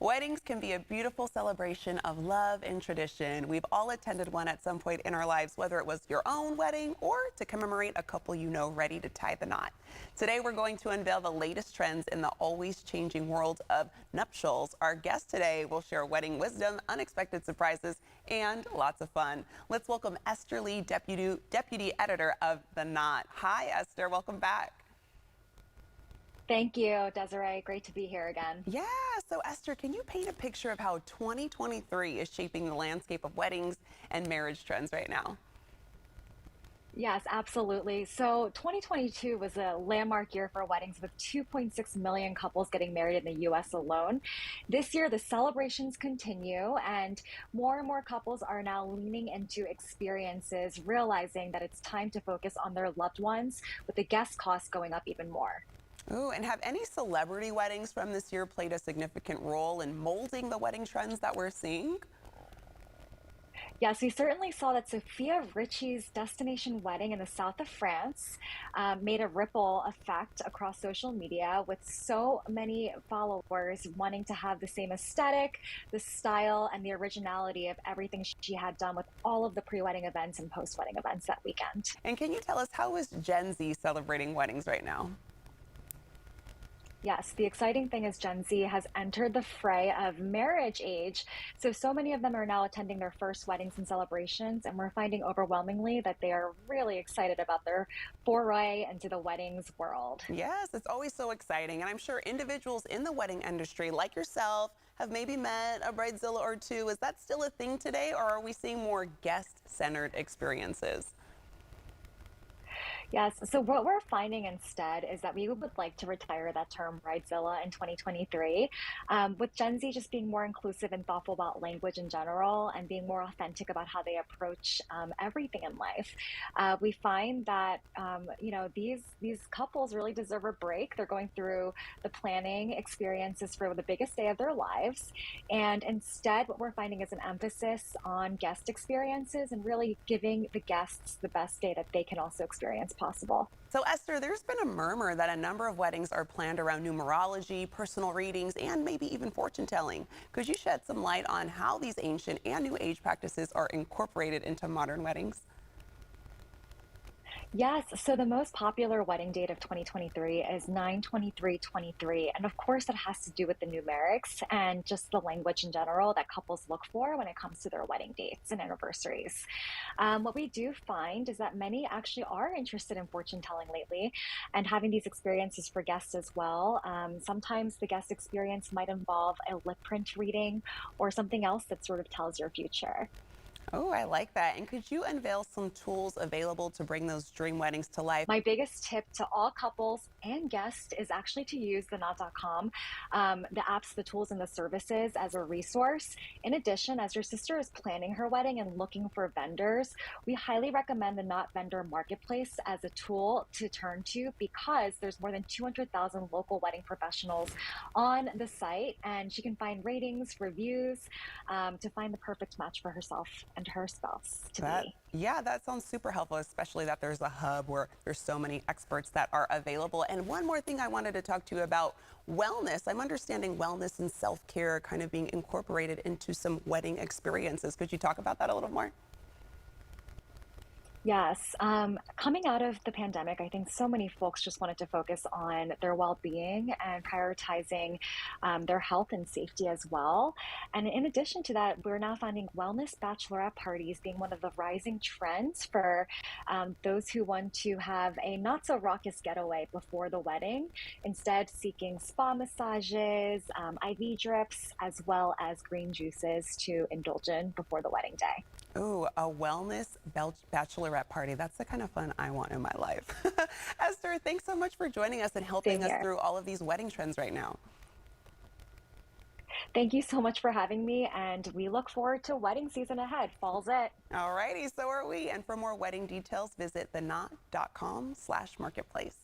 Weddings can be a beautiful celebration of love and tradition. We've all attended one at some point in our lives, whether it was your own wedding or to commemorate a couple you know ready to tie the knot. Today, we're going to unveil the latest trends in the always changing world of nuptials. Our guest today will share wedding wisdom, unexpected surprises, and lots of fun. Let's welcome Esther Lee, Deputy Editor of The Knot. Hi, Esther. Welcome back. Thank you, Desiree. Great to be here again. Yeah, so Esther, can you paint a picture of how 2023 is shaping the landscape of weddings and marriage trends right now? Yes, absolutely. So 2022 was a landmark year for weddings with 2.6 million couples getting married in the US alone. This year, the celebrations continue, and more couples are now leaning into experiences, realizing that it's time to focus on their loved ones, with the guest costs going up even more. Ooh, and have any celebrity weddings from this year played a significant role in molding the wedding trends that we're seeing? Yes, we certainly saw that Sophia Richie's destination wedding in the south of France made a ripple effect across social media, with so many followers wanting to have the same aesthetic, the style, and the originality of everything she had done with all of the pre-wedding events and post-wedding events that weekend. And can you tell us, how is Gen Z celebrating weddings right now? Yes, the exciting thing is Gen Z has entered the fray of marriage age. So many of them are now attending their first weddings and celebrations, and we're finding overwhelmingly that they are really excited about their foray into the weddings world. Yes, it's always so exciting. And I'm sure individuals in the wedding industry, like yourself, have maybe met a bridezilla or two. Is that still a thing today, or are we seeing more guest-centered experiences? Yes. So what we're finding instead is that we would like to retire that term bridezilla in 2023, with Gen Z just being more inclusive and thoughtful about language in general and being more authentic about how they approach everything in life. We find that these couples really deserve a break. They're going through the planning experiences for the biggest day of their lives, and instead, what we're finding is an emphasis on guest experiences and really giving the guests the best day that they can also experience possible. So, Esther, there's been a murmur that a number of weddings are planned around numerology, personal readings, and maybe even fortune telling. Could you shed some light on how these ancient and new age practices are incorporated into modern weddings? Yes, so the most popular wedding date of 2023 is 9/23/23, and of course that has to do with the numerics and just the language in general that couples look for when it comes to their wedding dates and anniversaries. What we do find is that many actually are interested in fortune telling lately and having these experiences for guests as well. Sometimes the guest experience might involve a lip print reading or something else that sort of tells your future. Oh, I like that. And could you unveil some tools available to bring those dream weddings to life? My biggest tip to all couples and guests is actually to use the knot.com, the apps, the tools, and the services as a resource. In addition, as your sister is planning her wedding and looking for vendors, we highly recommend the Knot Vendor Marketplace as a tool to turn to, because there's more than 200,000 local wedding professionals on the site, and she can find ratings, reviews, to find the perfect match for herself and her spouse to be. Yeah, that sounds super helpful, especially that there's a hub where there's so many experts that are available. And one more thing I wanted to talk to you about: wellness. I'm understanding wellness and self-care kind of being incorporated into some wedding experiences. Could you talk about that a little more? Yes. Coming out of the pandemic, I think so many folks just wanted to focus on their well-being and prioritizing their health and safety as well. And in addition to that, we're now finding wellness bachelorette parties being one of the rising trends for those who want to have a not so raucous getaway before the wedding, instead seeking spa massages, IV drips, as well as green juices to indulge in before the wedding day. Ooh, a wellness bachelorette party. That's the kind of fun I want in my life. Esther, thanks so much for joining us and helping Same us here. through all of these wedding trends right now. Thank you so much for having me, and we look forward to wedding season ahead. Fall's it. All righty, so are we. And for more wedding details, visit thenot.com/marketplace.